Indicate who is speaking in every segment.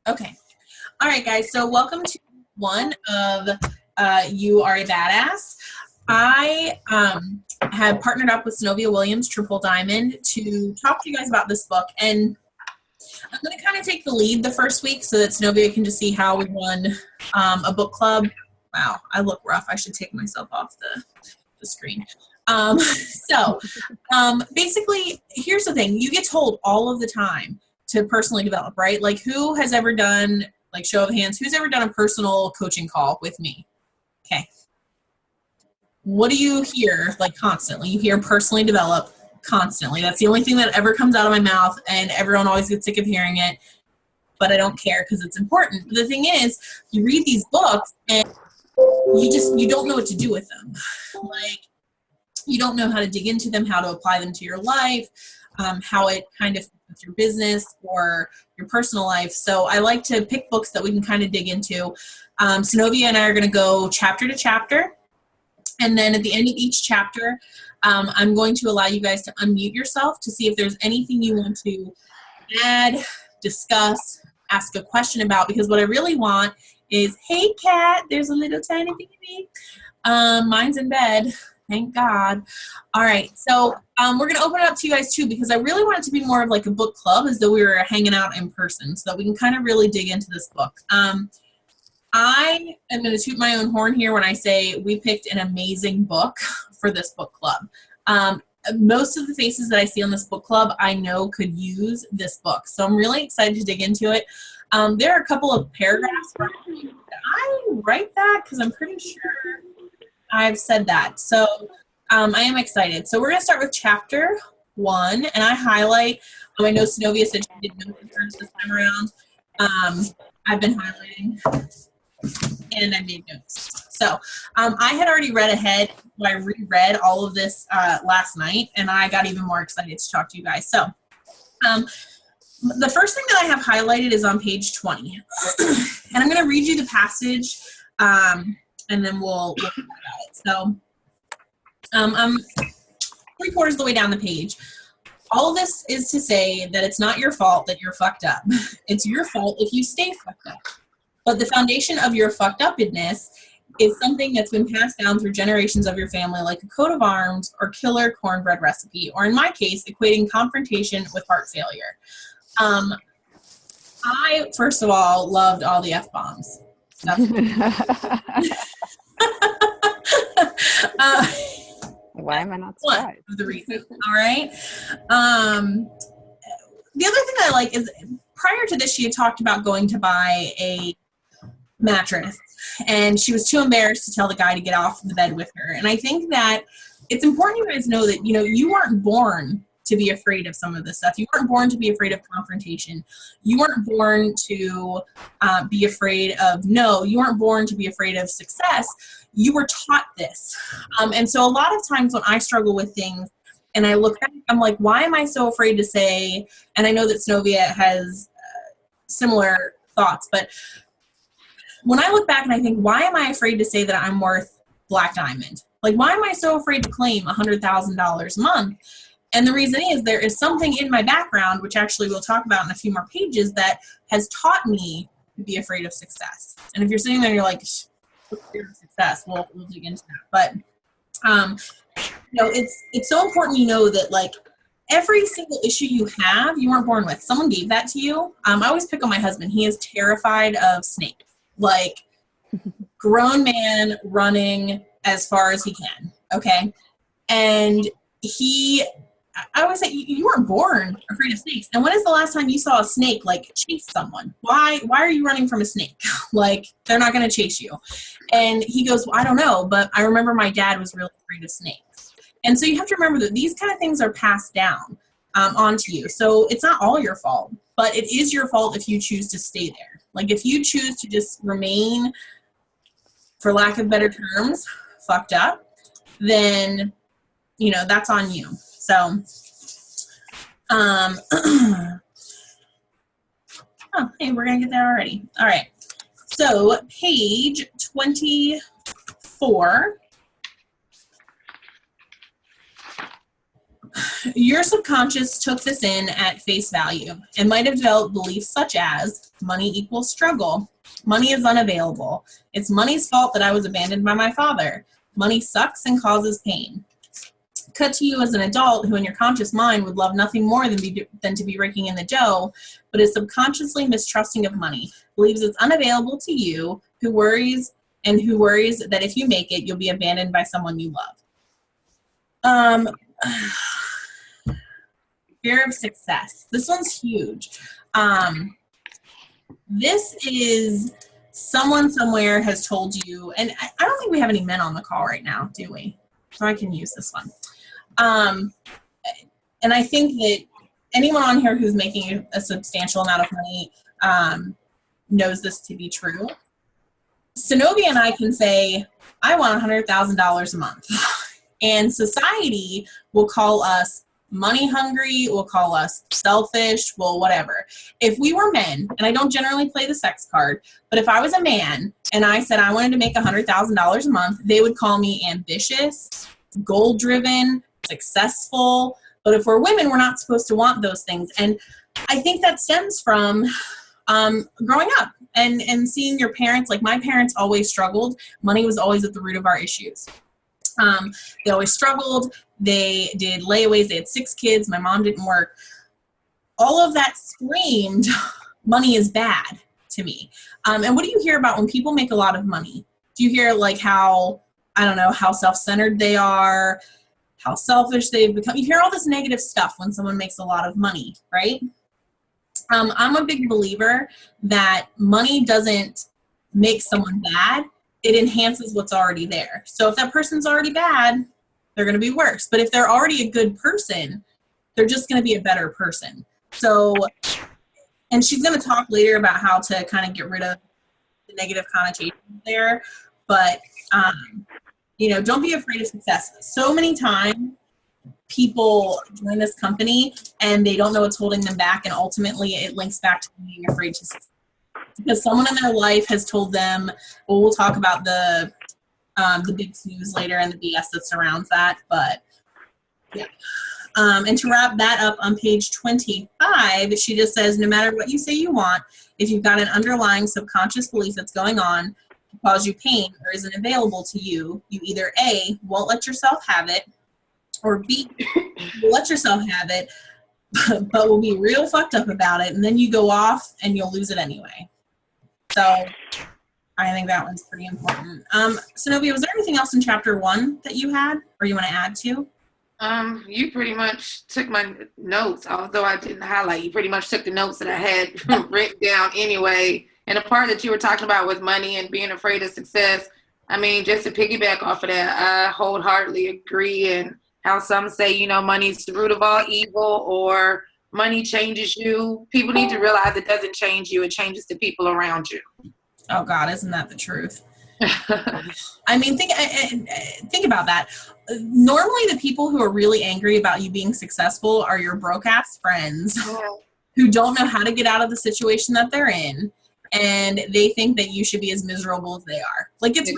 Speaker 1: Okay. All right, guys. So welcome to one of You Are a Badass. I have partnered up with Synovia Williams Triple Diamond to talk to you guys about this book. And I'm going to kind of take the lead the first week so that Synovia can just see how we run a book club. Wow, I look rough. I should take myself off the screen. Basically, here's the thing. You get told all of the time to personally develop, right? Like, who has ever done, like, show of hands, who's ever done a personal coaching call with me? Okay. What do you hear, like, constantly? You hear personally develop constantly. That's the only thing that ever comes out of my mouth, and everyone always gets sick of hearing it, but I don't care because it's important. The thing is, you read these books, and you don't know what to do with them. Like, you don't know how to dig into them, how to apply them to your life, how it kind of fits with your business or your personal life. So I like to pick books that we can kind of dig into. Synovia and I are going to go chapter to chapter. And then at the end of each chapter, I'm going to allow you guys to unmute yourself to see if there's anything you want to add, discuss, ask a question about. Because what I really want is, hey, Kat, there's a little tiny baby. Mine's in bed. Thank God. All right. So we're going to open it up to you guys too, because I really want it to be more of like a book club, as though we were hanging out in person, so that we can kind of really dig into this book. I am going to toot my own horn here when I say we picked an amazing book for this book club. Most of the faces that I see on this book club, I know could use this book. So I'm really excited to dig into it. There are a couple of paragraphs where I write that because I'm pretty sure I've said that. So I am excited. So we're going to start with chapter 1, and I highlight. I know Synovia said she did notes this time around. I've been highlighting, and I made notes. So I had already read ahead. I reread all of this last night, and I got even more excited to talk to you guys. So the first thing that I have highlighted is on page 20. And I'm going to read you the passage, and then we'll talk about it. So I'm 3/4 of the way down the page. All of this is to say that it's not your fault that you're fucked up. It's your fault if you stay fucked up. But the foundation of your fucked upness is something that's been passed down through generations of your family, like a coat of arms or killer cornbread recipe, or in my case, equating confrontation with heart failure. I, first of all, loved all the F-bombs.
Speaker 2: Why am I not surprised?
Speaker 1: One of the reasons. All right. The other thing I like is, prior to this, she had talked about going to buy a mattress, and she was too embarrassed to tell the guy to get off the bed with her. And I think that it's important you guys know that, you know, you weren't born to be afraid of some of this stuff. You weren't born to be afraid of confrontation. You weren't born to be afraid of no. You weren't born to be afraid of success. You were taught this. And so a lot of times when I struggle with things and I look back, I'm like, why am I so afraid to say, and I know that Synovia has similar thoughts, but when I look back and I think, why am I afraid to say that I'm worth Black Diamond? Like, why am I so afraid to claim $100,000 a month? And the reason is there is something in my background, which actually we'll talk about in a few more pages, that has taught me to be afraid of success. And if you're sitting there and you're like, what's fear of success? We'll dig into that. But, you know, it's so important you know that, like, every single issue you have, you weren't born with. Someone gave that to you. I always pick on my husband. He is terrified of snakes. Like, grown man running as far as he can, okay? And I always say, you weren't born afraid of snakes. And when is the last time you saw a snake, like, chase someone? Why are you running from a snake? Like, they're not going to chase you. And he goes, well, I don't know, but I remember my dad was really afraid of snakes. And so you have to remember that these kind of things are passed down onto you. So it's not all your fault, but it is your fault if you choose to stay there. Like, if you choose to just remain, for lack of better terms, fucked up, then, you know, that's on you. So, oh, hey, we're going to get there already. All right. So, page 24. Your subconscious took this in at face value and might have developed beliefs such as money equals struggle. Money is unavailable. It's money's fault that I was abandoned by my father. Money sucks and causes pain. Cut to you as an adult who in your conscious mind would love nothing more than to be raking in the dough, but is subconsciously mistrusting of money, believes it's unavailable to you, who worries that if you make it, you'll be abandoned by someone you love. Fear of success. This one's huge. This is someone somewhere has told you, and I don't think we have any men on the call right now, do we? So I can use this one. And I think that anyone on here who's making a substantial amount of money knows this to be true. Zenobia and I can say, I want $100,000 a month. And society will call us money hungry, will call us selfish, well, whatever. If we were men, and I don't generally play the sex card, but if I was a man and I said I wanted to make $100,000 a month, they would call me ambitious, goal-driven, successful. But if we're women, we're not supposed to want those things. And I think that stems from growing up and seeing your parents. Like, my parents always struggled. Money was always at the root of our issues. They always struggled. They did layaways. They had 6 kids. My mom didn't work. All of that screamed, money is bad to me. And what do you hear about when people make a lot of money? Do you hear like how, I don't know, how self-centered they are, how selfish they've become? You hear all this negative stuff when someone makes a lot of money, right? I'm a big believer that money doesn't make someone bad. It enhances what's already there. So if that person's already bad, they're going to be worse. But if they're already a good person, they're just going to be a better person. So, and she's going to talk later about how to kind of get rid of the negative connotations there. But, don't be afraid of success. So many times people join this company and they don't know what's holding them back. And ultimately it links back to being afraid to succeed. Because someone in their life has told them, well, we'll talk about the big snooze later and the BS that surrounds that, but yeah. And to wrap that up on page 25, she just says, no matter what you say you want, if you've got an underlying subconscious belief that's going on to cause you pain or isn't available to you, you either A, won't let yourself have it, or B, you'll let yourself have it, but will be real fucked up about it, and then you go off and you'll lose it anyway. So I think that one's pretty important. Zenobia, was there anything else in chapter 1 that you had or you want to add to?
Speaker 3: You pretty much took my notes, although I didn't highlight. You pretty much took the notes that I had written down anyway. And the part that you were talking about with money and being afraid of success, I mean, just to piggyback off of that, I wholeheartedly agree. And how some say, money's the root of all evil, or money changes you. People need to realize it doesn't change you. It changes the people around you.
Speaker 1: Oh, God, isn't that the truth? I mean, think about that. Normally, the people who are really angry about you being successful are your broke-ass friends who don't know how to get out of the situation that they're in, and they think that you should be as miserable as they are. Like, it's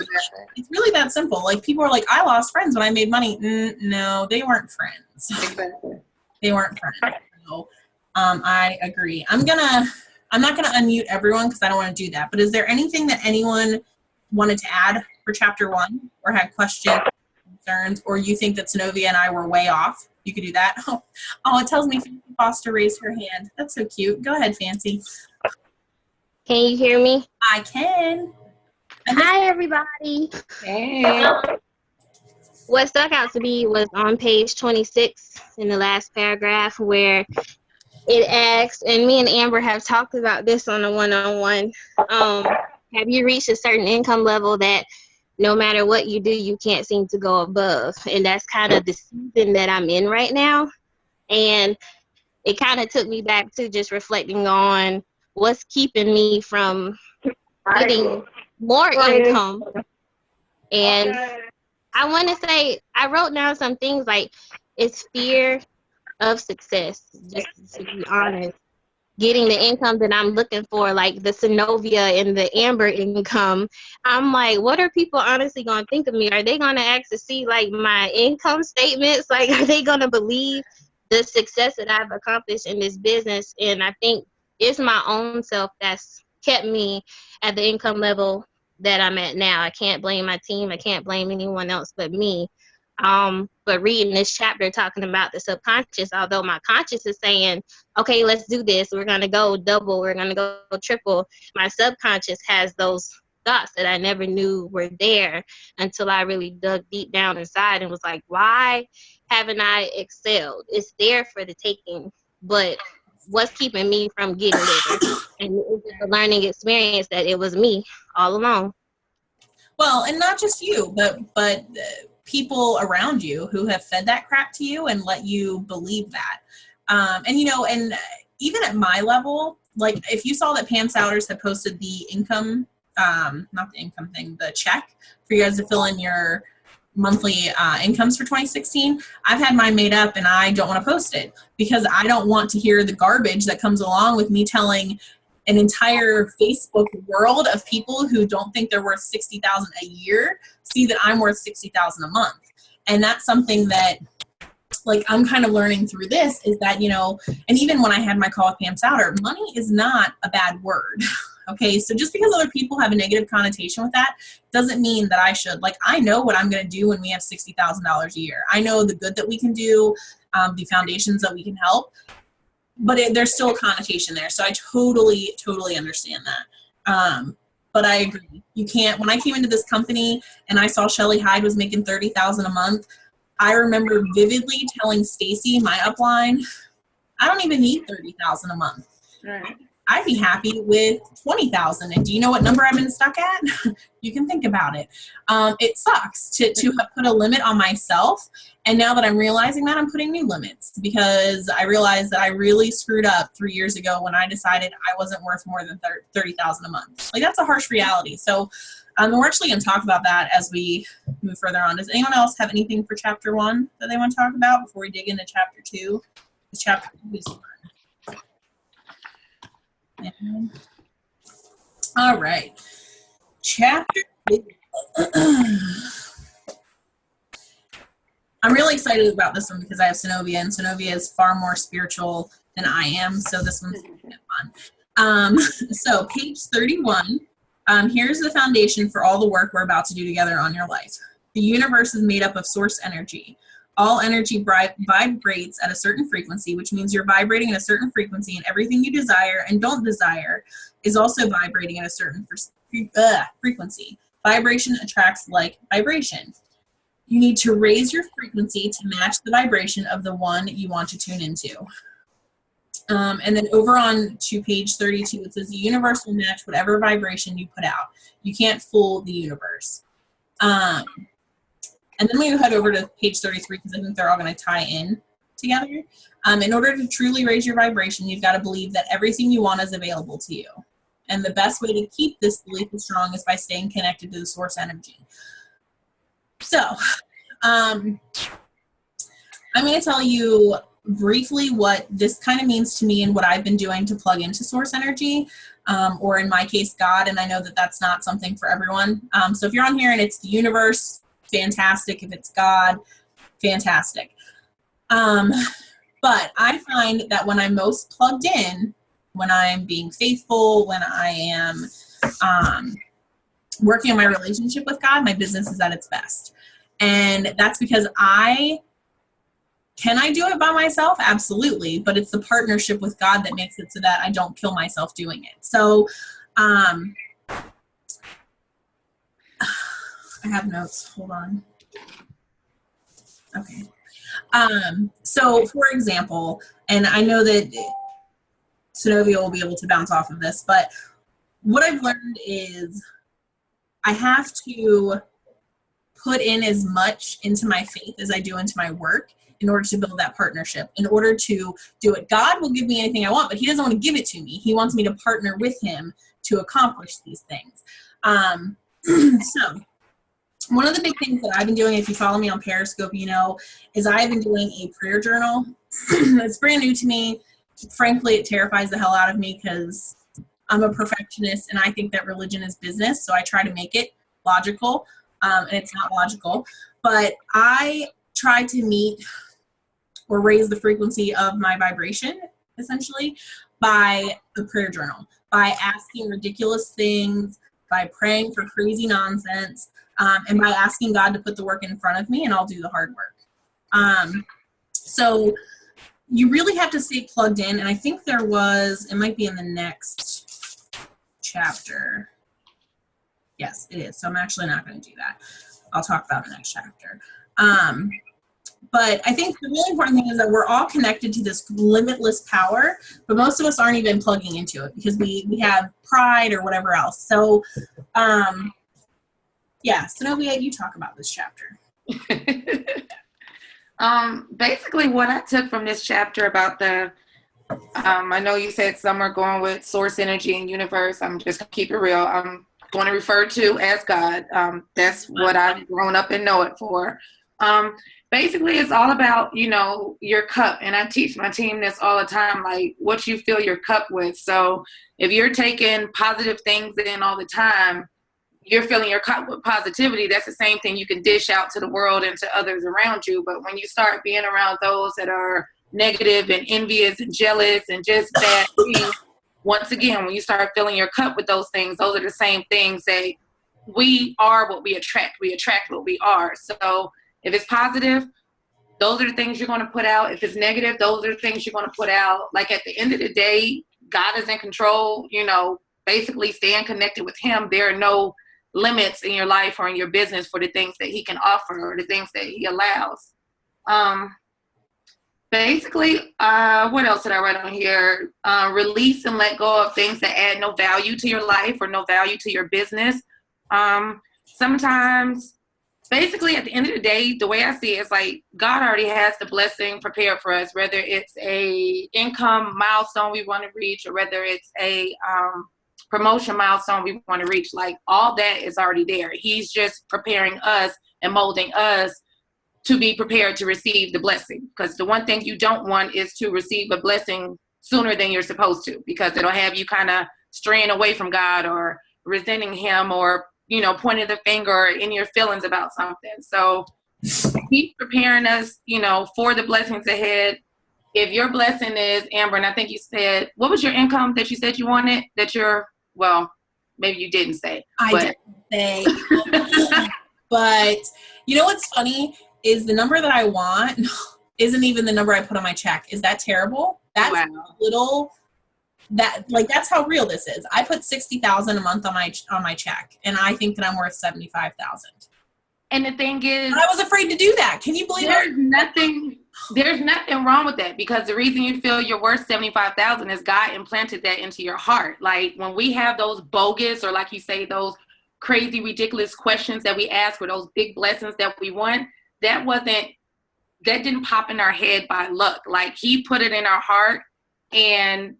Speaker 1: really that simple. Like, people are like, I lost friends when I made money. No, they weren't friends.
Speaker 3: Exactly.
Speaker 1: They weren't friends. So, I agree. I'm not gonna unmute everyone because I don't want to do that. But is there anything that anyone wanted to add for chapter 1, or had questions, concerns, or you think that Zenobia and I were way off? You could do that. Oh, it tells me Fancy Foster raised her hand. That's so cute. Go ahead, Fancy.
Speaker 4: Can you hear me?
Speaker 1: I can.
Speaker 4: Hi, everybody.
Speaker 3: Hey.
Speaker 4: What stuck out to me was on page 26 in the last paragraph, where it asks, and me and Amber have talked about this on a one-on-one, have you reached a certain income level that no matter what you do, you can't seem to go above? And that's kind of the season that I'm in right now. And it kind of took me back to just reflecting on what's keeping me from getting more income. And I want to say, I wrote down some things like, it's fear of success, just to be honest. getting the income that I'm looking for, like the Synovia and the Amber income, I'm like, what are people honestly going to think of me? Are they going to actually see like my income statements? Like, are they going to believe the success that I've accomplished in this business? And I think it's my own self that's kept me at the income level that I'm at now. I can't blame my team. I can't blame anyone else but me. But reading this chapter talking about the subconscious, although my conscious is saying, okay, let's do this. We're going to go double. We're going to go triple. My subconscious has those thoughts that I never knew were there until I really dug deep down inside and was like, why haven't I excelled? It's there for the taking, but what's keeping me from getting there? And it was a learning experience that it was me all along.
Speaker 1: Well, and not just you, but people around you who have fed that crap to you and let you believe that. And, you know, and even at my level, like if you saw that Pam Souders had posted the income, not the income thing, the check for you guys to fill in your monthly incomes for 2016, I've had mine made up and I don't want to post it because I don't want to hear the garbage that comes along with me telling an entire Facebook world of people who don't think they're worth $60,000 a year see that I'm worth $60,000 a month. And that's something that, like, I'm kind of learning through this is that, you know, and even when I had my call with Pam Souder, money is not a bad word. Okay, so just because other people have a negative connotation with that doesn't mean that I should. Like, I know what I'm going to do when we have $60,000 a year. I know the good that we can do, the foundations that we can help. But there's still a connotation there. So I totally understand that. But I agree. You can't, when I came into this company and I saw Shelly Hyde was making $30,000 a month, I remember vividly telling Stacy, my upline, I don't even need $30,000 a month.
Speaker 3: Right.
Speaker 1: I'd be happy with $20,000. And do you know what number I've been stuck at? You can think about it. It sucks to have put a limit on myself. And now that I'm realizing that, I'm putting new limits because I realized that I really screwed up 3 years ago when I decided I wasn't worth more than $30,000 a month. Like, that's a harsh reality. So we're actually going to talk about that as we move further on. Does anyone else have anything for chapter 1 that they want to talk about before we dig into chapter 2? Chapter 2 is fun. All right. Chapter 2. I'm really excited about this one because I have Synovia, and Synovia is far more spiritual than I am, so this one's going to be fun. So page 31, here's the foundation for all the work we're about to do together on your life. The universe is made up of source energy. All energy vibrates at a certain frequency, which means you're vibrating at a certain frequency, and everything you desire and don't desire is also vibrating at a certain frequency. Vibration attracts like vibration. You need to raise your frequency to match the vibration of the one you want to tune into. And then over on to page 32, it says the universe will match whatever vibration you put out. You can't fool the universe. And then we head over to page 33 because I think they're all going to tie in together. In order to truly raise your vibration, you've got to believe that everything you want is available to you. And the best way to keep this belief strong is by staying connected to the source energy. So I'm going to tell you briefly what this kind of means to me and what I've been doing to plug into source energy, or in my case, God. And I know that that's not something for everyone. So if you're on here and it's the universe, fantastic. If it's God, fantastic. But I find that when I'm most plugged in, when I'm being faithful, when I am working on my relationship with God, my business is at its best. And that's because can I do it by myself? Absolutely. But it's the partnership with God that makes it so that I don't kill myself doing it. So, I have notes. Hold on. Okay. So, for example, and I know that Synovia will be able to bounce off of this, but what I've learned is I have to put in as much into my faith as I do into my work in order to build that partnership, in order to do it. God will give me anything I want, but he doesn't want to give it to me. He wants me to partner with him to accomplish these things. So one of the big things that I've been doing, if you follow me on Periscope, you know, is I've been doing a prayer journal. It's brand new to me. frankly, it terrifies the hell out of me because I'm a perfectionist and I think that religion is business. So I try to make it logical, and it's not logical. But I try to meet or raise the frequency of my vibration, essentially, by a prayer journal, by asking ridiculous things, by praying for crazy nonsense, and by asking God to put the work in front of me, and I'll do the hard work. So you really have to stay plugged in, and I think it might be in the next chapter. Yes, it is. So I'm actually not going to do that. I'll talk about the next chapter. But I think the really important thing is that we're all connected to this limitless power, but most of us aren't even plugging into it because we have pride or whatever else. So, Zenobia, you talk about this chapter.
Speaker 3: Basically what I took from this chapter about I know you said some are going with source energy and universe. I'm just gonna keep it real. I'm going to refer to as God. That's what I've grown up and know it for. Basically, it's all about, your cup. And I teach my team this all the time, like what you fill your cup with. So if you're taking positive things in all the time, you're filling your cup with positivity. That's the same thing you can dish out to the world and to others around you. But when you start being around those that are negative and envious and jealous and just bad things, once again, when you start filling your cup with those things, those are the same things that we are what we attract. We attract what we are. So if it's positive, those are the things you're going to put out. If it's negative, those are the things you're going to put out. Like at the end of the day, God is in control, basically staying connected with him. There are no limits in your life or in your business for the things that he can offer or the things that he allows. Basically, what else did I write on here? Release and let go of things that add no value to your life or no value to your business. Sometimes, basically, at the end of the day, the way I see it is like God already has the blessing prepared for us, whether it's a income milestone we want to reach or whether it's a promotion milestone we want to reach. Like all that is already there. He's just preparing us and molding us to be prepared to receive the blessing. Because the one thing you don't want is to receive a blessing sooner than you're supposed to, because it'll have you kind of straying away from God or resenting him or pointing the finger in your feelings about something. So he's preparing us, for the blessings ahead. If your blessing is, Amber, and I think you said, what was your income that you said you wanted? Maybe you didn't say.
Speaker 1: I didn't say. But what's funny is the number that I want isn't even the number I put on my check. Is that terrible? That's little. That's how real this is. I put $60,000 a month on my check, and I think that I'm worth $75,000.
Speaker 3: And the thing is,
Speaker 1: I was afraid to do that. Can you believe it?
Speaker 3: There's nothing wrong with that, because the reason you feel you're worth $75,000 is God implanted that into your heart. Like when we have those bogus, or like you say, those crazy, ridiculous questions that we ask, or those big blessings that we want, that didn't pop in our head by luck. Like he put it in our heart, and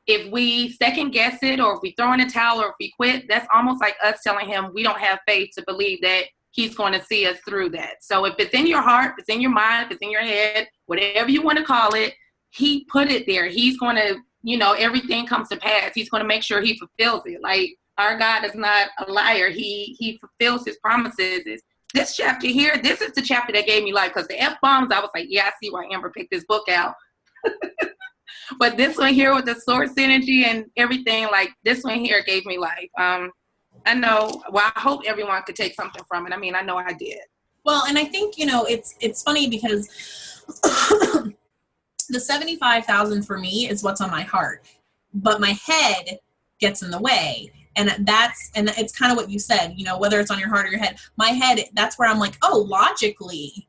Speaker 3: if we second guess it, or if we throw in a towel, or if we quit, that's almost like us telling him we don't have faith to believe that he's going to see us through that. So if it's in your heart, if it's in your mind, if it's in your head, whatever you want to call it, he put it there. He's going to, everything comes to pass. He's going to make sure he fulfills it. Like our God is not a liar. He fulfills his promises. This chapter here, this is the chapter that gave me life, because the F-bombs, I was like, yeah, I see why Amber picked this book out. But this one here with the source energy and everything, like this one here gave me life. I know, I hope everyone could take something from it. I mean, I know I did.
Speaker 1: Well, and I think, it's funny because the 75,000 for me is what's on my heart, but my head gets in the way. And it's kind of what you said, whether it's on your heart or your head, my head, that's where I'm like, oh, logically,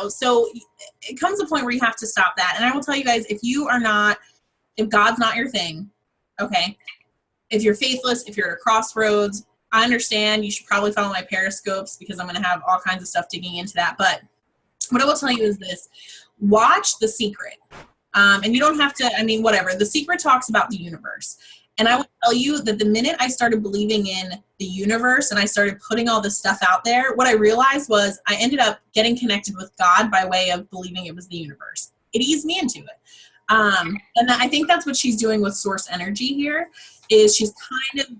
Speaker 1: so it comes to a point where you have to stop that. And I will tell you guys, if God's not your thing, okay, if you're faithless, if you're at a crossroads, I understand you should probably follow my periscopes, because I'm going to have all kinds of stuff digging into that. But what I will tell you is this: watch The Secret. And you don't have to, whatever. The Secret talks about the universe. And I will tell you that the minute I started believing in the universe and I started putting all this stuff out there, what I realized was I ended up getting connected with God by way of believing it was the universe. It eased me into it. And I think that's what she's doing with source energy here, is she's kind of,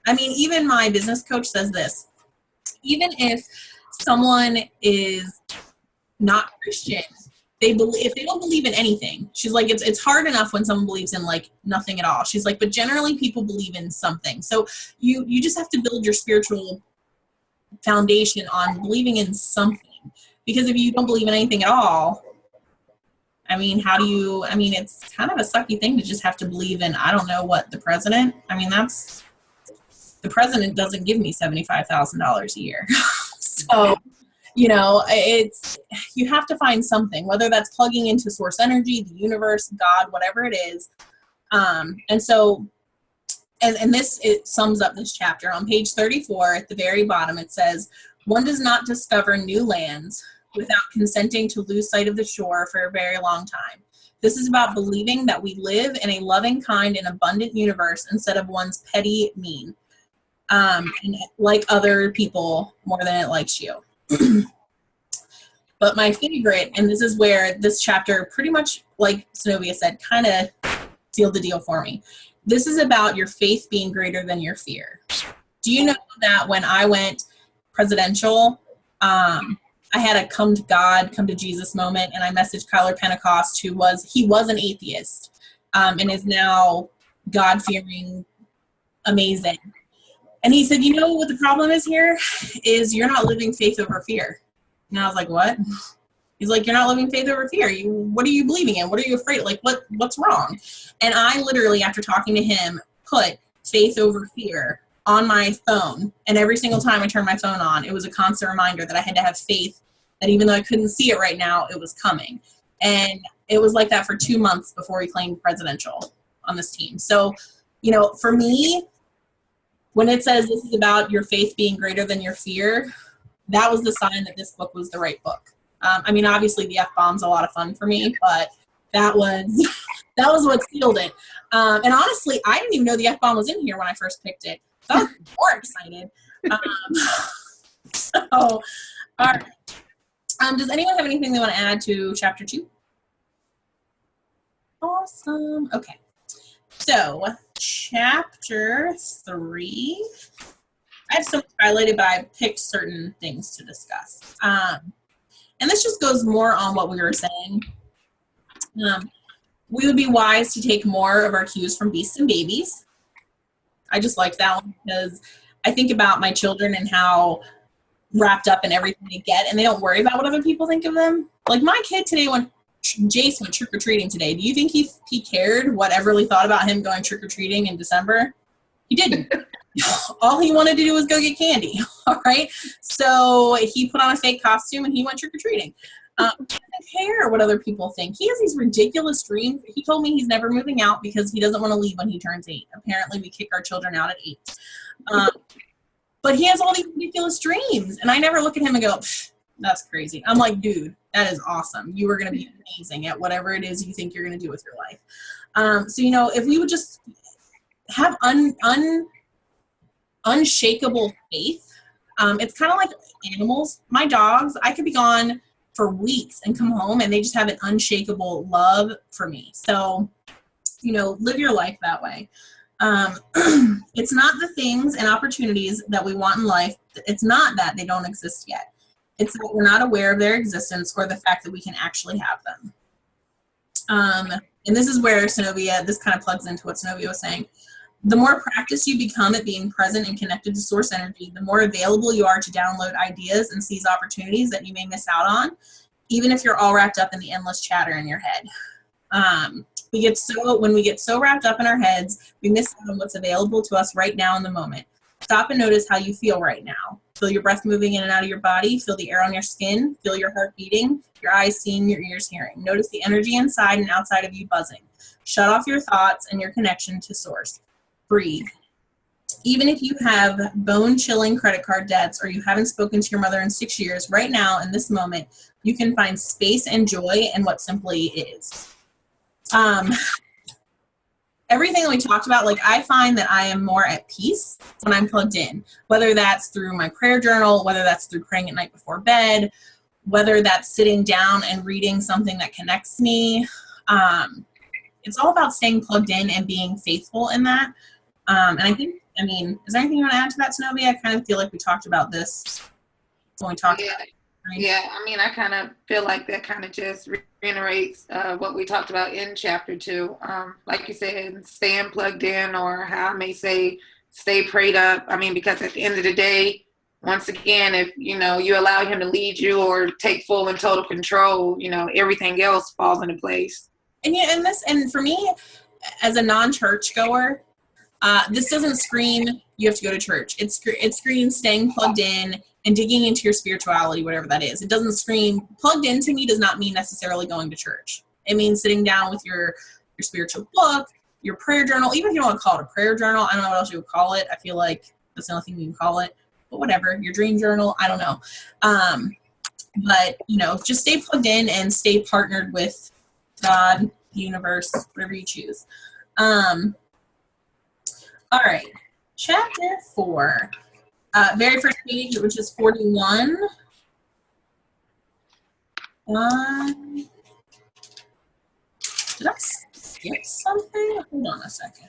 Speaker 1: I mean, even my business coach says this, even if someone is not Christian, if they don't believe in anything, she's like, it's hard enough when someone believes in like nothing at all. She's like, but generally people believe in something. So you just have to build your spiritual foundation on believing in something. Because if you don't believe in anything at all, I mean, it's kind of a sucky thing to just have to believe in, I don't know what, the president. I mean, the president doesn't give me $75,000 a year. So, you have to find something, whether that's plugging into source energy, the universe, God, whatever it is. And so, and this, it sums up this chapter. On page 34, at the very bottom, it says, one does not discover new lands without consenting to lose sight of the shore for a very long time. This is about believing that we live in a loving, kind, and abundant universe instead of one's petty mean. And like other people more than it likes you. But my favorite, and this is where this chapter pretty much, like Zenobia said, kind of sealed the deal for me. This is about your faith being greater than your fear. Do you know that when I went presidential, I had a come to God, come to Jesus moment, and I messaged Kyler Pentecost, he was an atheist, and is now God-fearing, amazing. And he said, you know what the problem is here? Is you're not living faith over fear. And I was like, what? He's like, you're not living faith over fear. What are you believing in? What are you afraid of? Like, what's wrong? And I literally, after talking to him, put faith over fear on my phone. And every single time I turned my phone on, it was a constant reminder that I had to have faith that even though I couldn't see it right now, it was coming. And it was like that for 2 months before he claimed presidential on this team. So, for me, when it says this is about your faith being greater than your fear, that was the sign that this book was the right book. I mean, obviously the F-bomb's a lot of fun for me, but that was what sealed it. And honestly, I didn't even know the F-bomb was in here when I first picked it. So I was more excited. All right. Does anyone have anything they want to add to chapter 2? Awesome. Okay. So, chapter 3. I have so much highlighted, but I picked certain things to discuss. And this just goes more on what we were saying. We would be wise to take more of our cues from beasts and babies. I just like that one because I think about my children and how wrapped up in everything they get, and they don't worry about what other people think of them. Like my kid today, Jace went trick-or-treating today. Do you think he cared what Everly thought about him going trick-or-treating in December? He didn't. All he wanted to do was go get candy. All right. So he put on a fake costume and he went trick-or-treating. He doesn't care what other people think. He has these ridiculous dreams. He told me he's never moving out because he doesn't want to leave when he turns 8. Apparently we kick our children out at 8. But he has all these ridiculous dreams. And I never look at him and go, that's crazy. I'm like, dude, that is awesome. You are going to be amazing at whatever it is you think you're going to do with your life. So, if we would just have unshakable faith, it's kind of like animals. My dogs, I could be gone for weeks and come home and they just have an unshakable love for me. So, live your life that way. It's not the things and opportunities that we want in life. It's not that they don't exist yet. It's that we're not aware of their existence or the fact that we can actually have them. And this is where this kind of plugs into what Zenobia was saying. The more practice you become at being present and connected to source energy, the more available you are to download ideas and seize opportunities that you may miss out on, even if you're all wrapped up in the endless chatter in your head. When we get so wrapped up in our heads, we miss out on what's available to us right now in the moment. Stop and notice how you feel right now. Feel your breath moving in and out of your body. Feel the air on your skin. Feel your heart beating, your eyes seeing, your ears hearing. Notice the energy inside and outside of you buzzing. Shut off your thoughts and your connection to source. Breathe. Even if you have bone-chilling credit card debts or you haven't spoken to your mother in 6 years, right now in this moment, you can find space and joy in what simply is. Everything that we talked about, I find that I am more at peace when I'm plugged in, whether that's through my prayer journal, whether that's through praying at night before bed, whether that's sitting down and reading something that connects me. It's all about staying plugged in and being faithful in that. And I think, I mean, is there anything you want to add to that, Zenobia? I kind of feel like we talked about this when we talked about it. Right?
Speaker 3: Yeah, I mean, I kind of feel like that kind of just reiterates what we talked about in chapter 2. Like you said, staying plugged in, or how I may say, stay prayed up. I mean, because at the end of the day, once again, if, you know, you allow him to lead you or take full and total control, you know, everything else falls into place.
Speaker 1: And yeah, and for me, as a non-church goer, this doesn't scream you have to go to church. It screams staying plugged in and digging into your spirituality, whatever that is. It doesn't scream plugged in. To me does not mean necessarily going to church. It means sitting down with your spiritual book, your prayer journal. Even if you don't want to call it a prayer journal, I don't know what else you would call it. I feel like that's the only thing you can call it. But whatever, your dream journal, I don't know. But, you know, just stay plugged in and stay partnered with God, the universe, whatever you choose. All right, chapter 4, very first page, which is 41. Did I skip something? Hold on a second.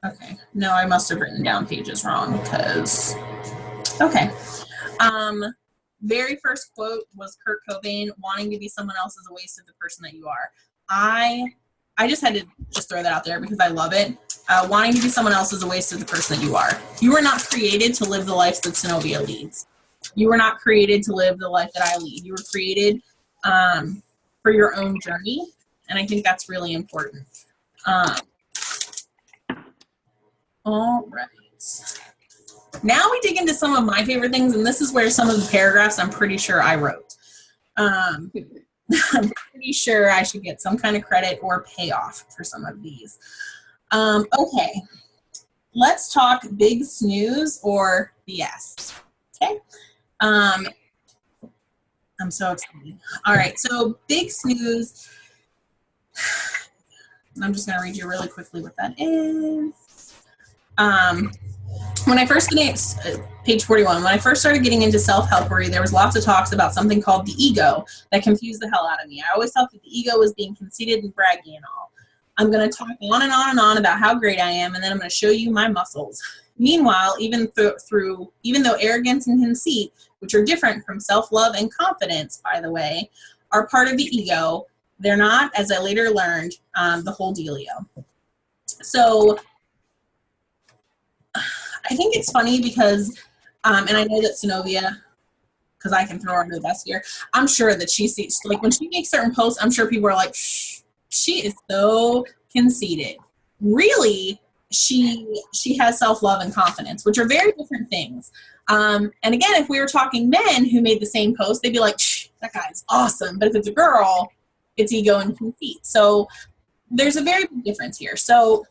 Speaker 1: Okay, no, I must have written down pages wrong because, okay. Very first quote was Kurt Cobain: "Wanting to be someone else is a waste of the person that you are." I just had to just throw that out there because I love it. Wanting to be someone else is a waste of the person that you are. You were not created to live the life that Zenobia leads. You were not created to live the life that I lead. You were created for your own journey, and I think that's really important. All right. Now we dig into some of my favorite things, and this is where some of the paragraphs I'm pretty sure I wrote. I'm pretty sure I should get some kind of credit or payoff for some of these. Okay, let's talk big snooze or BS. Okay, I'm so excited. All right, so big snooze. I'm just going to read you really quickly what that is. When I first page 41, when I first started getting into self-helpery, there was lots of talks about something called the ego that confused the hell out of me. I always thought that the ego was being conceited and braggy and all. I'm going to talk on and on and on about how great I am, and then I'm going to show you my muscles. Meanwhile, even though arrogance and conceit, which are different from self-love and confidence, by the way, are part of the ego, they're not, as I later learned, the whole dealio. So I think it's funny because, and I know that Zenobia, because I can throw her under the bus here, I'm sure that she sees, like when she makes certain posts, I'm sure people are like, shh, she is so conceited. Really, she has self-love and confidence, which are very different things. And again, if we were talking men who made the same post, they'd be like, shh, that guy's awesome. But if it's a girl, it's ego and conceit. So there's a very big difference here. So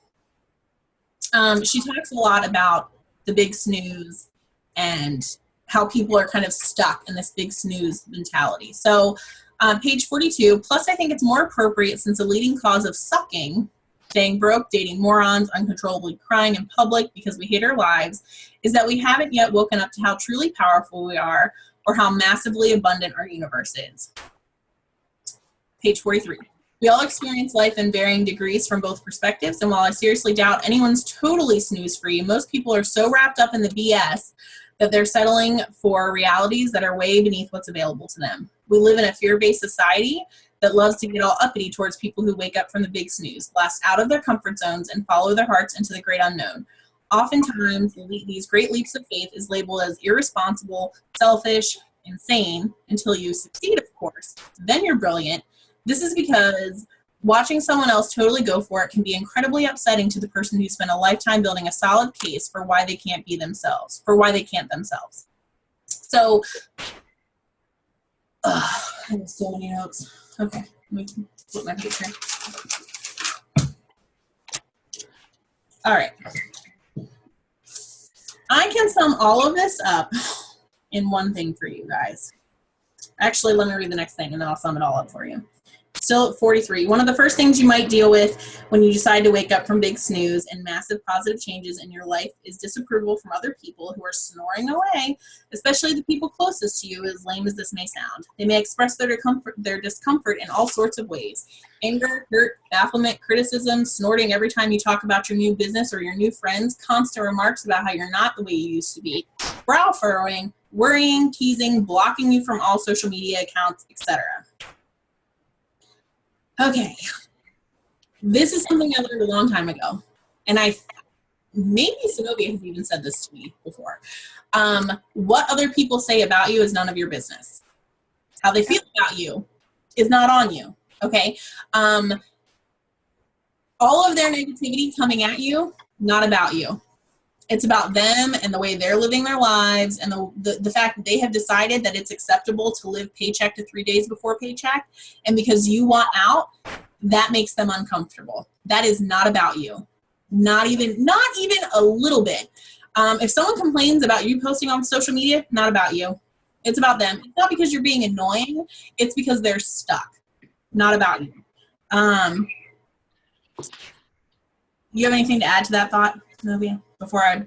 Speaker 1: she talks a lot about the big snooze and how people are kind of stuck in this big snooze mentality. So page 42, plus I think it's more appropriate since a leading cause of sucking, staying broke, dating morons, uncontrollably crying in public because we hate our lives, is that we haven't yet woken up to how truly powerful we are or how massively abundant our universe is. Page 43. We all experience life in varying degrees from both perspectives, and while I seriously doubt anyone's totally snooze-free, most people are so wrapped up in the BS that they're settling for realities that are way beneath what's available to them. We live in a fear-based society that loves to get all uppity towards people who wake up from the big snooze, blast out of their comfort zones, and follow their hearts into the great unknown. Oftentimes, these great leaps of faith is labeled as irresponsible, selfish, insane, until you succeed, of course. Then you're brilliant. This is because watching someone else totally go for it can be incredibly upsetting to the person who spent a lifetime building a solid case for why they can't be themselves, for why they can't themselves. So, I have so many notes. Okay, let me flip my page here. All right. I can sum all of this up in one thing for you guys. Actually, let me read the next thing and then I'll sum it all up for you. Still at 43. One of the first things you might deal with when you decide to wake up from big snooze and massive positive changes in your life is disapproval from other people who are snoring away, especially the people closest to you, as lame as this may sound. They may express their discomfort in all sorts of ways. Anger, hurt, bafflement, criticism, snorting every time you talk about your new business or your new friends, constant remarks about how you're not the way you used to be, brow furrowing, worrying, teasing, blocking you from all social media accounts, etc. Okay, this is something I learned a long time ago, and maybe Zenobia has even said this to me before. What other people say about you is none of your business. How they feel about you is not on you, okay? All of their negativity coming at you, not about you. It's about them and the way they're living their lives and the fact that they have decided that it's acceptable to live paycheck to 3 days before paycheck. And because you want out, that makes them uncomfortable. That is not about you. Not even a little bit. If someone complains about you posting on social media, not about you. It's about them. It's not because you're being annoying. It's because they're stuck. Not about you. You have anything to add to that thought, Zenobia, before I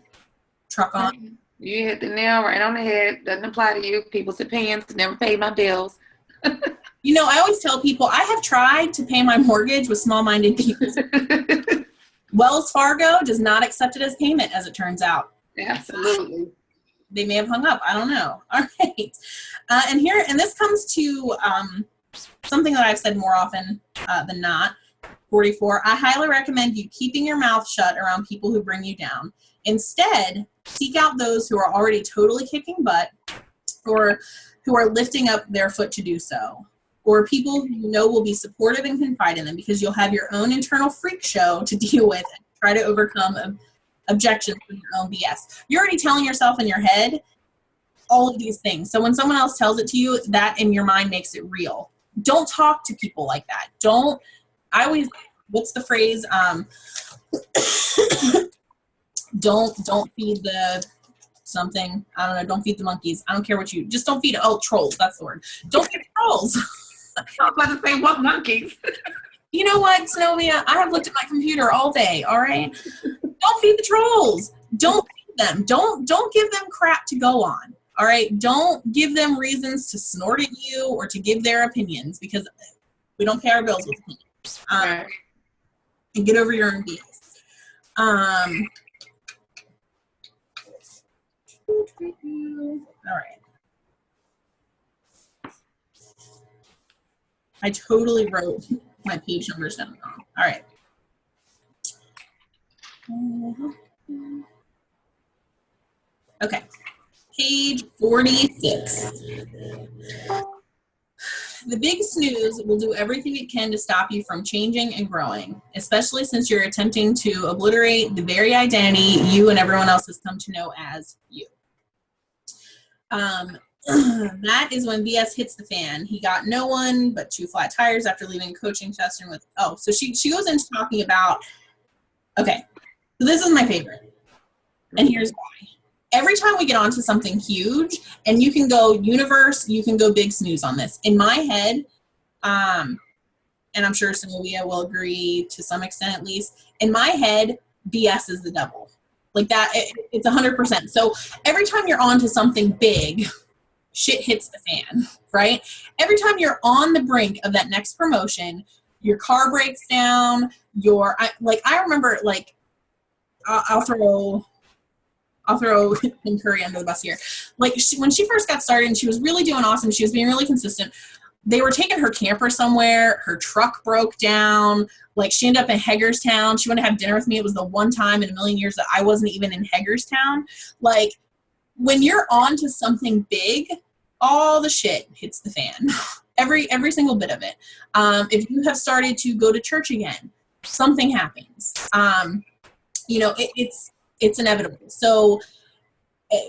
Speaker 1: truck on?
Speaker 3: You hit the nail right on the head. Doesn't apply to you. People's opinions never pay my bills.
Speaker 1: You know, I always tell people I have tried to pay my mortgage with small-minded people. Wells Fargo does not accept it as payment, as it turns out.
Speaker 3: Absolutely.
Speaker 1: They may have hung up. I don't know. All right. And this comes to something that I've said more often than not. 44, I highly recommend you keeping your mouth shut around people who bring you down. Instead, seek out those who are already totally kicking butt or who are lifting up their foot to do so, or people who you know will be supportive and confide in them, because you'll have your own internal freak show to deal with and try to overcome objections with your own BS. You're already telling yourself in your head all of these things. So when someone else tells it to you, that in your mind makes it real. Don't talk to people like that. What's the phrase? Don't feed the something. I don't know. Don't feed the monkeys. I don't care what just don't feed. Oh, trolls. That's the word. Don't feed the trolls.
Speaker 3: I was about to say, what monkeys?
Speaker 1: You know what, Zenobia? I have looked at my computer all day. All right. Don't feed the trolls. Don't feed them. Don't give them crap to go on. All right. Don't give them reasons to snort at you or to give their opinions, because we don't pay our bills with opinions.
Speaker 3: Right.
Speaker 1: And get over your own BS. All right. I totally wrote my page numbers down wrong. All right. Okay. Page 46. The big snooze will do everything it can to stop you from changing and growing, especially since you're attempting to obliterate the very identity you and everyone else has come to know as you. That is when BS hits the fan. He got no one but 2 flat tires after leaving a coaching session with, so she goes into talking about, okay, so this is my favorite, and here's why. Every time we get onto something huge, and you can go universe, you can go big snooze on this. In my head, and I'm sure Zenobia will agree to some extent at least, in my head, BS is the devil. Like that, it's 100%. So every time you're onto something big, shit hits the fan, right? Every time you're on the brink of that next promotion, your car breaks down, I remember, like, I'll throw Kim Curry under the bus here. Like, when she first got started and she was really doing awesome, she was being really consistent, they were taking her camper somewhere, her truck broke down, like she ended up in Hagerstown. She wanted to have dinner with me. It was the one time in a million years that I wasn't even in Hagerstown. Like, when you're on to something big, all the shit hits the fan. Every single bit of it. If you have started to go to church again, something happens. It's inevitable. So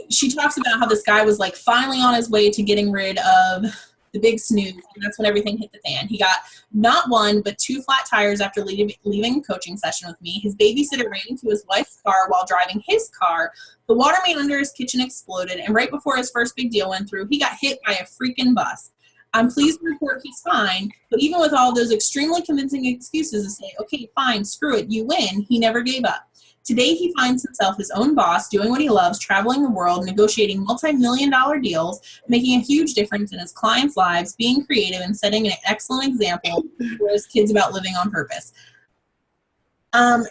Speaker 1: she talks about how this guy was like finally on his way to getting rid of the big snooze, and that's when everything hit the fan. He got not 1 but 2 flat tires after leaving a coaching session with me. His babysitter ran into his wife's car while driving his car. The water main under his kitchen exploded, and right before his first big deal went through, he got hit by a freaking bus. I'm pleased to report he's fine, but even with all those extremely convincing excuses to say, okay, fine, screw it, you win, he never gave up. Today, he finds himself his own boss, doing what he loves, traveling the world, negotiating multi-million-dollar deals, making a huge difference in his clients' lives, being creative, and setting an excellent example for his kids about living on purpose. You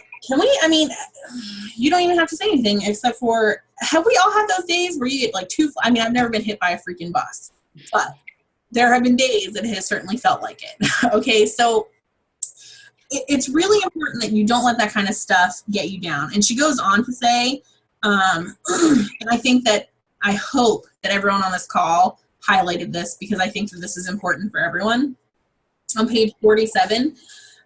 Speaker 1: don't even have to say anything except for, have we all had those days where you get like I've never been hit by a freaking bus, but there have been days that it has certainly felt like it. Okay, so it's really important that you don't let that kind of stuff get you down. And she goes on to say, and I hope that everyone on this call highlighted this because I think that this is important for everyone. On page 47,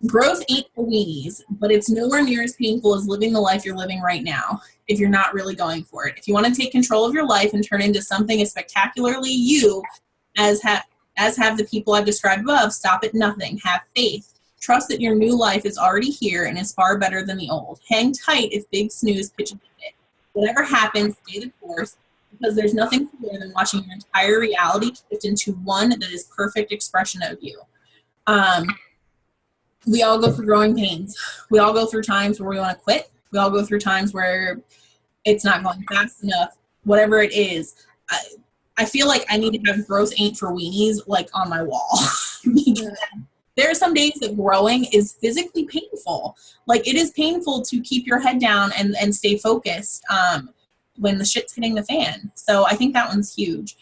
Speaker 1: growth ain't for weenies, but it's nowhere near as painful as living the life you're living right now if you're not really going for it. If you want to take control of your life and turn into something as spectacularly you as have the people I've described above, stop at nothing. Have faith. Trust that your new life is already here and is far better than the old. Hang tight if big snooze pitches a fit. Whatever happens, stay the course, because there's nothing cooler than watching your entire reality shift into one that is perfect expression of you. We all go through growing pains. We all go through times where we want to quit. We all go through times where it's not going fast enough, whatever it is. I feel like I need to have growth ain't for weenies like on my wall. Because there are some days that growing is physically painful. Like it is painful to keep your head down and stay focused when the shit's hitting the fan. So I think that one's huge.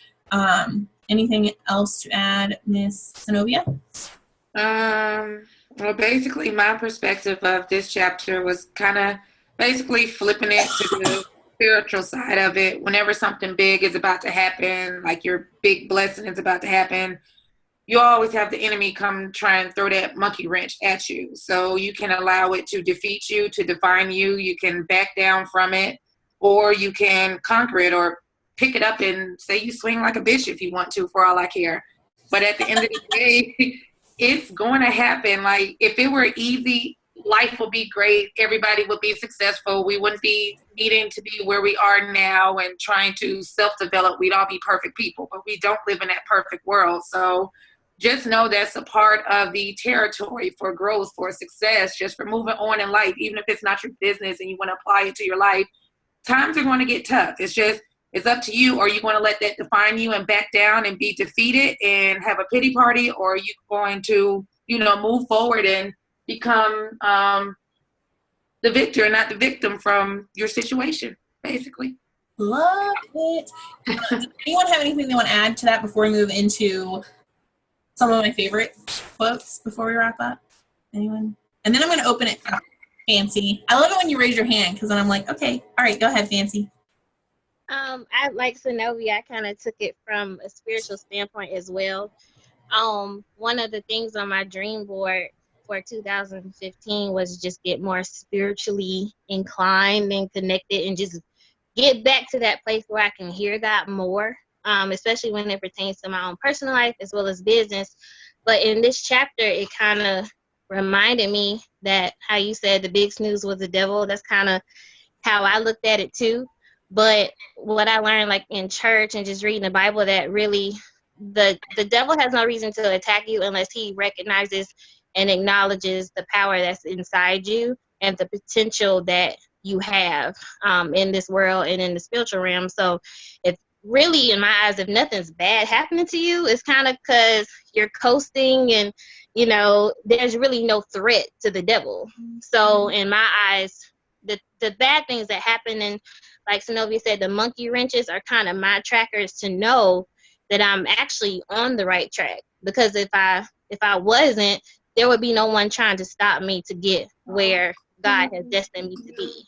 Speaker 1: Anything else to add, Miss Zenobia?
Speaker 3: Well, basically my perspective of this chapter was kind of basically flipping it to the spiritual side of it. Whenever something big is about to happen, like your big blessing is about to happen, you always have the enemy come try and throw that monkey wrench at you. So you can allow it to defeat you, to define you. You can back down from it, or you can conquer it or pick it up and say you swing like a bitch if you want to, for all I care. But at the end of the day, it's going to happen. Like if it were easy, life would be great. Everybody would be successful. We wouldn't be needing to be where we are now and trying to self-develop. We'd all be perfect people, but we don't live in that perfect world. So just know that's a part of the territory for growth, for success, just for moving on in life. Even if it's not your business and you want to apply it to your life, times are going to get tough. It's up to you. Are you going to let that define you and back down and be defeated and have a pity party? Or are you going to, move forward and become the victor and not the victim from your situation, basically?
Speaker 1: Love it. Does anyone have anything they want to add to that before we move into some of my favorite quotes before we wrap up? Anyone? And then I'm going to open it up. Fancy. I love it when you raise your hand because then I'm like, okay, all right, go ahead, Fancy.
Speaker 4: I like Zenobia. I kind of took it from a spiritual standpoint as well. One of the things on my dream board for 2015 was just get more spiritually inclined and connected and just get back to that place where I can hear God more, especially when it pertains to my own personal life as well as business. But in this chapter, it kind of reminded me that how you said the big snooze was the devil. That's kind of how I looked at it too. But what I learned like in church and just reading the Bible, that really the devil has no reason to attack you unless he recognizes and acknowledges the power that's inside you and the potential that you have in this world and in the spiritual realm. So if really, in my eyes, if nothing's bad happening to you, it's kind of because you're coasting and, there's really no threat to the devil. So in my eyes, the bad things that happen, and like Zenobia said, the monkey wrenches are kind of my trackers to know that I'm actually on the right track. Because if I wasn't, there would be no one trying to stop me to get where God has destined me to be.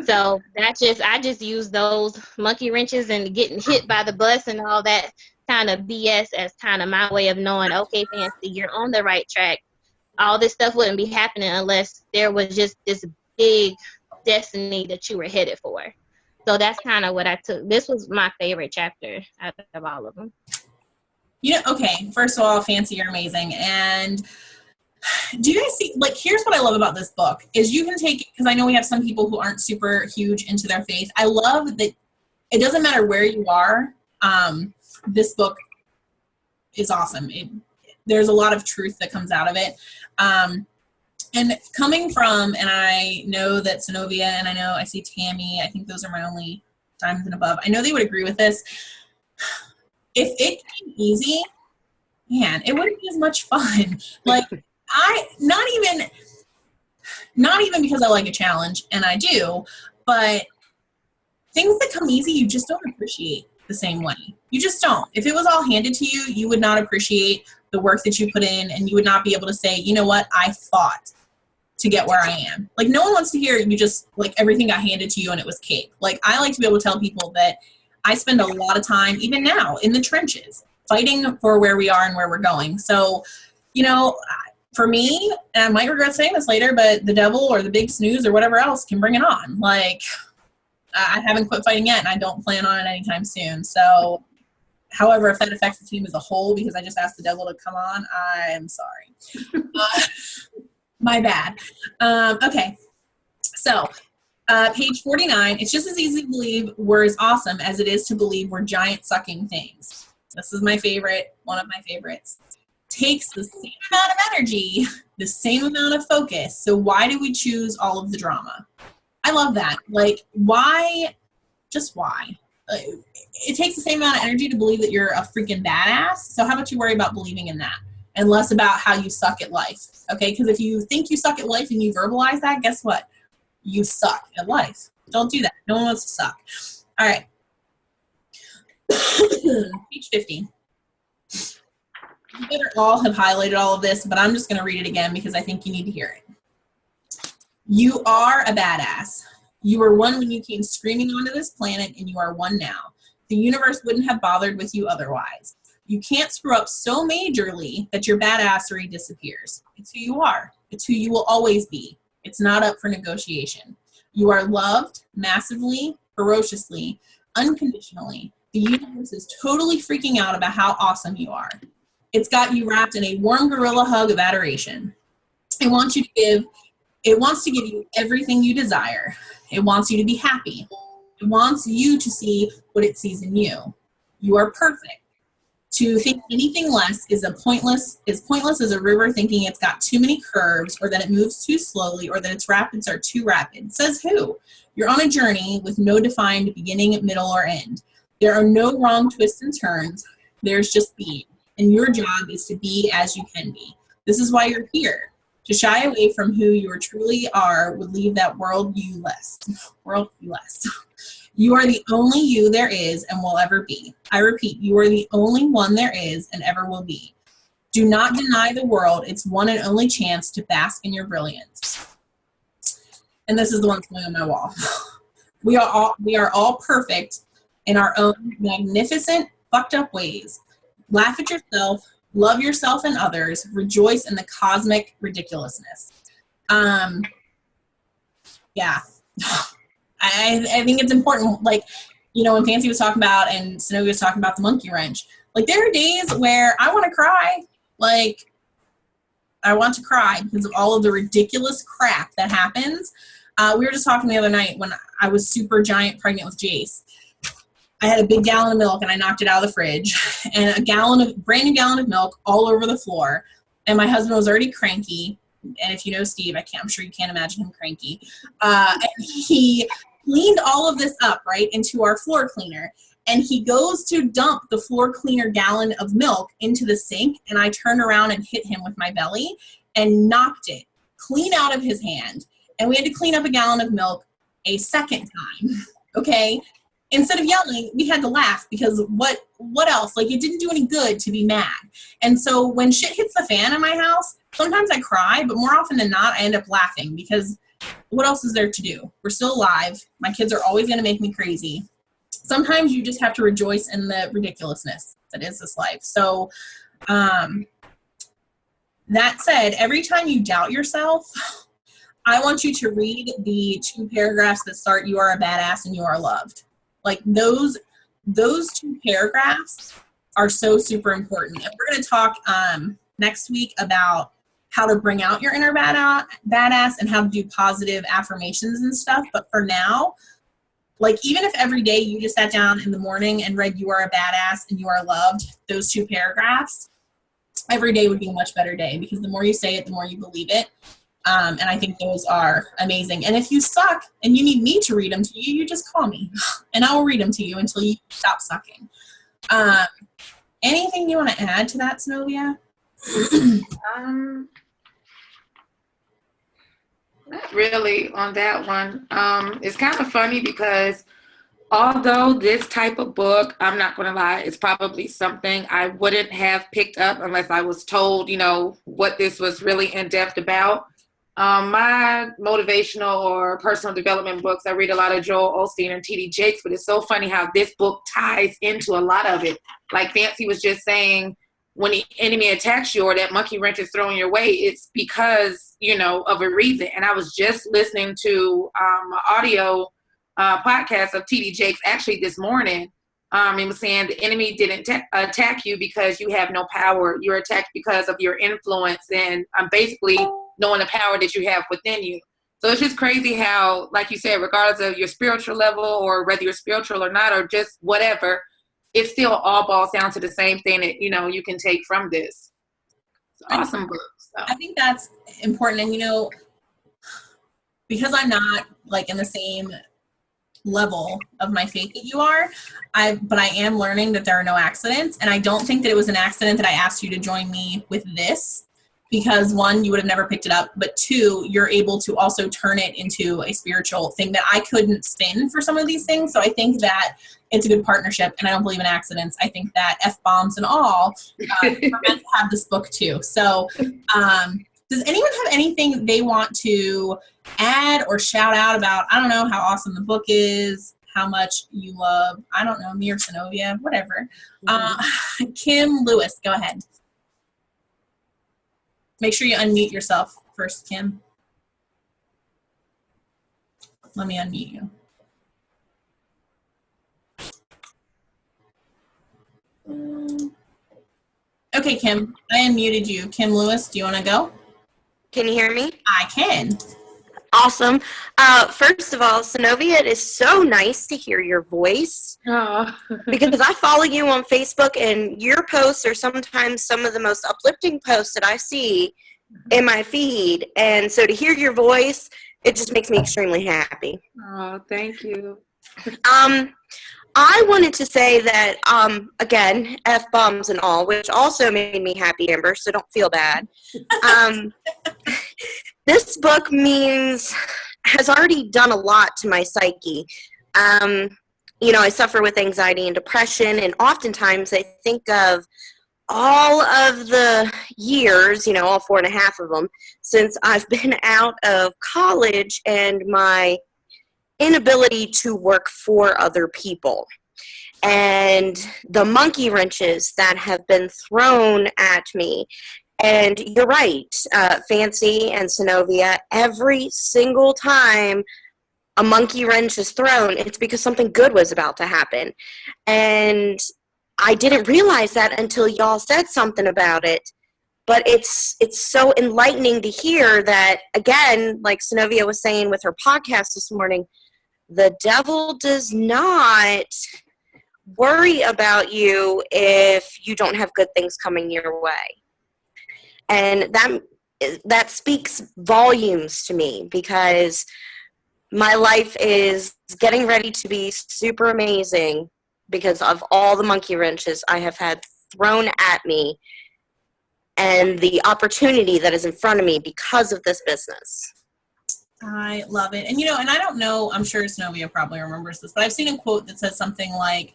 Speaker 4: So I just use those monkey wrenches and getting hit by the bus and all that kind of BS as kind of my way of knowing, okay, Fancy, you're on the right track. All this stuff wouldn't be happening unless there was just this big destiny that you were headed for. So that's kind of what I took. This was my favorite chapter out of all of them.
Speaker 1: Okay, first of all, Fancy, you're amazing. And do you guys see, like, here's what I love about this book is you can take, because I know we have some people who aren't super huge into their faith. I love that it doesn't matter where you are. This book is awesome. There's a lot of truth that comes out of it. And coming from, and I know that Synovia, and I see Tammy, I think those are my only diamonds and above. I know they would agree with this. If it came easy, man, it wouldn't be as much fun. Like, not even because I like a challenge, and I do, but things that come easy, you just don't appreciate the same way. You just don't. If it was all handed to you, you would not appreciate the work that you put in, and you would not be able to say, you know what, I fought to get where I am. Like, no one wants to hear you just, like, everything got handed to you and it was cake. Like, I like to be able to tell people that I spend a lot of time, even now, in the trenches, fighting for where we are and where we're going. So, for me, and I might regret saying this later, but the devil or the big snooze or whatever else can bring it on. Like, I haven't quit fighting yet, and I don't plan on it anytime soon. So, however, if that affects the team as a whole because I just asked the devil to come on, I'm sorry. My bad. Okay. So, page 49, it's just as easy to believe we're as awesome as it is to believe we're giant sucking things. This is my favorite, one of my favorites. Takes the same amount of energy, the same amount of focus. So why do we choose all of the drama? I love that. Like, why? Just why? It takes the same amount of energy to believe that you're a freaking badass. So how about you worry about believing in that and less about how you suck at life? Okay, because if you think you suck at life and you verbalize that, guess what? You suck at life. Don't do that. No one wants to suck. All right. Page 50. You better all have highlighted all of this, but I'm just going to read it again because I think you need to hear it. You are a badass. You were one when you came screaming onto this planet, and you are one now. The universe wouldn't have bothered with you otherwise. You can't screw up so majorly that your badassery disappears. It's who you are. It's who you will always be. It's not up for negotiation. You are loved massively, ferociously, unconditionally. The universe is totally freaking out about how awesome you are. It's got you wrapped in a warm gorilla hug of adoration. It wants to give you everything you desire. It wants you to be happy. It wants you to see what it sees in you. You are perfect. To think anything less is pointless as a river thinking it's got too many curves, or that it moves too slowly, or that its rapids are too rapid. Says who? You're on a journey with no defined beginning, middle, or end. There are no wrong twists and turns. There's just being. And your job is to be as you can be. This is why you're here. To shy away from who you truly are would leave that world you less. You are the only you there is and will ever be. I repeat, you are the only one there is and ever will be. Do not deny the world its one and only chance to bask in your brilliance. And this is the one that's going on my wall. We are all perfect in our own magnificent, fucked up ways. Laugh at yourself, love yourself and others, rejoice in the cosmic ridiculousness. Yeah. I think it's important, like, when Fancy was talking about and Snowy was talking about the monkey wrench, like, there are days where I want to cry. Like, I want to cry because of all of the ridiculous crap that happens. We were just talking the other night when I was super giant pregnant with Jace. I had a big gallon of milk and I knocked it out of the fridge, and brand new gallon of milk all over the floor. And my husband was already cranky. And if you know Steve, I'm sure you can't imagine him cranky. And he cleaned all of this up, right, into our floor cleaner. And he goes to dump the floor cleaner gallon of milk into the sink. And I turned around and hit him with my belly and knocked it clean out of his hand. And we had to clean up a gallon of milk a second time. Okay. Instead of yelling, we had to laugh because what else? Like, it didn't do any good to be mad. And so when shit hits the fan in my house, sometimes I cry, but more often than not, I end up laughing because what else is there to do? We're still alive. My kids are always going to make me crazy. Sometimes you just have to rejoice in the ridiculousness that is this life. So that said, every time you doubt yourself, I want you to read the 2 paragraphs that start, "You are a badass and you are loved." Like, those 2 paragraphs are so super important. And we're going to talk next week about how to bring out your inner badass and how to do positive affirmations and stuff. But for now, like, even if every day you just sat down in the morning and read "You Are a Badass" and "You Are Loved," those 2 paragraphs, every day would be a much better day, because the more you say it, the more you believe it. And I think those are amazing. And if you suck and you need me to read them to you, you just call me and I will read them to you until you stop sucking. Anything you want to add to that, Synovia?
Speaker 3: Not really on that one. It's kind of funny because although this type of book, I'm not going to lie, it's probably something I wouldn't have picked up unless I was told, what this was really in depth about. My motivational or personal development books, I read a lot of Joel Osteen and T.D. Jakes, but it's so funny how this book ties into a lot of it. Like Fancy was just saying, when the enemy attacks you or that monkey wrench is thrown your way, it's because, of a reason. And I was just listening to an audio podcast of T.D. Jakes actually this morning. It was saying the enemy didn't attack you because you have no power. You're attacked because of your influence and basically knowing the power that you have within you. So it's just crazy how, like you said, regardless of your spiritual level or whether you're spiritual or not or just whatever, it still all boils down to the same thing that, you can take from this. It's awesome book. So.
Speaker 1: I think that's important. And, because I'm not like in the same level of my faith that you are, but I am learning that there are no accidents. And I don't think that it was an accident that I asked you to join me with this, because 1, you would have never picked it up, but 2, you're able to also turn it into a spiritual thing that I couldn't spin for some of these things. So I think that it's a good partnership, and I don't believe in accidents. I think that F-bombs and all are meant to have this book too. So does anyone have anything they want to add or shout out about? I don't know, how awesome the book is, how much you love, I don't know, me or Synovia, whatever. Kim Lewis, go ahead. Make sure you unmute yourself first, Kim. Let me unmute you. Okay, Kim, I unmuted you. Kim Lewis, do you want to go?
Speaker 5: Can you hear me?
Speaker 1: I can.
Speaker 5: Awesome. First of all, Synovia, it is so nice to hear your voice.
Speaker 3: Oh.
Speaker 5: Because I follow you on Facebook, and your posts are sometimes some of the most uplifting posts that I see in my feed. And so to hear your voice, it just makes me extremely happy.
Speaker 3: Oh, thank you.
Speaker 5: I wanted to say that, again, F-bombs and all, which also made me happy, Amber, so don't feel bad. This book has already done a lot to my psyche. I suffer with anxiety and depression, and oftentimes I think of all of the years, all 4.5 of them, since I've been out of college and my inability to work for other people. And the monkey wrenches that have been thrown at me. And you're right, Fancy and Synovia, every single time a monkey wrench is thrown, it's because something good was about to happen. And I didn't realize that until y'all said something about it. But it's so enlightening to hear that, again, like Synovia was saying with her podcast this morning, the devil does not worry about you if you don't have good things coming your way. And that speaks volumes to me, because my life is getting ready to be super amazing because of all the monkey wrenches I have had thrown at me and the opportunity that is in front of me because of this business.
Speaker 1: I love it. And, and I don't know, I'm sure Synovia probably remembers this, but I've seen a quote that says something like,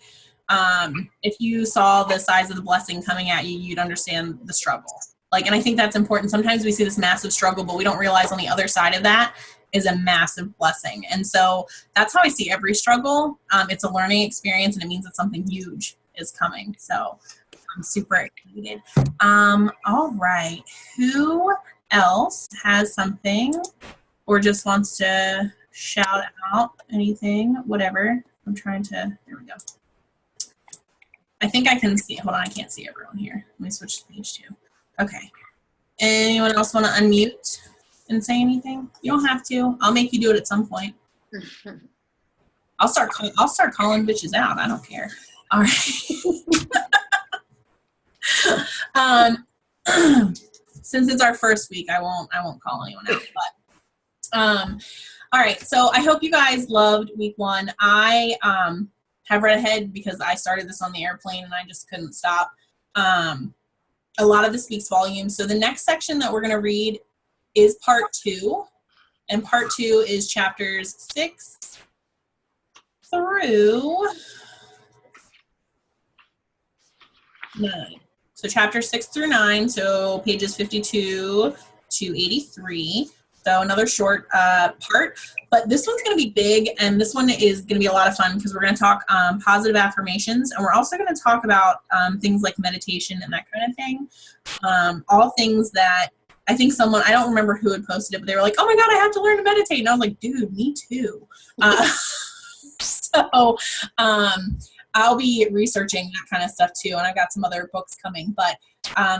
Speaker 1: if you saw the size of the blessing coming at you, you'd understand the struggle. And I think that's important. Sometimes we see this massive struggle, but we don't realize on the other side of that is a massive blessing. And so that's how I see every struggle. It's a learning experience, and it means that something huge is coming. So I'm super excited. All right. Who else has something or just wants to shout out anything, whatever? I'm trying to, there we go. I think I can see, hold on, I can't see everyone here. Let me switch to page 2. Okay. Anyone else want to unmute and say anything? You don't have to. I'll make you do it at some point. I'll start calling bitches out. I don't care. All right. Since it's our first week, I won't call anyone out. But all right. So I hope you guys loved week 1. I have read ahead because I started this on the airplane and I just couldn't stop. A lot of this speaks volumes. So the next section that we're going to read is part 2, and part 2 is chapters 6 through 9. So chapter 6 through 9, so pages 52 to 83. So another short part, but this one's going to be big, and this one is going to be a lot of fun because we're going to talk positive affirmations, and we're also going to talk about things like meditation and that kind of thing. All things that I think I don't remember who had posted it, but they were like, oh my God, I have to learn to meditate. And I was like, dude, me too. So I'll be researching that kind of stuff too, and I've got some other books coming, but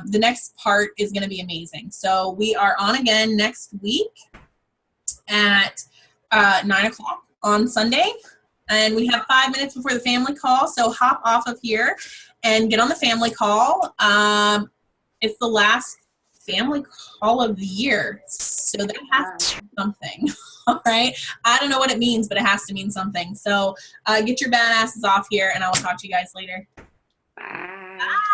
Speaker 1: the next part is going to be amazing. So we are on again next week at 9 o'clock on Sunday, and we have 5 minutes before the family call, so hop off of here and get on the family call. It's the last family call of the year, so that has to mean something. All right, I don't know what it means, but it has to mean something. So get your badasses off here, and I will talk to you guys later.
Speaker 2: Bye.
Speaker 1: Bye.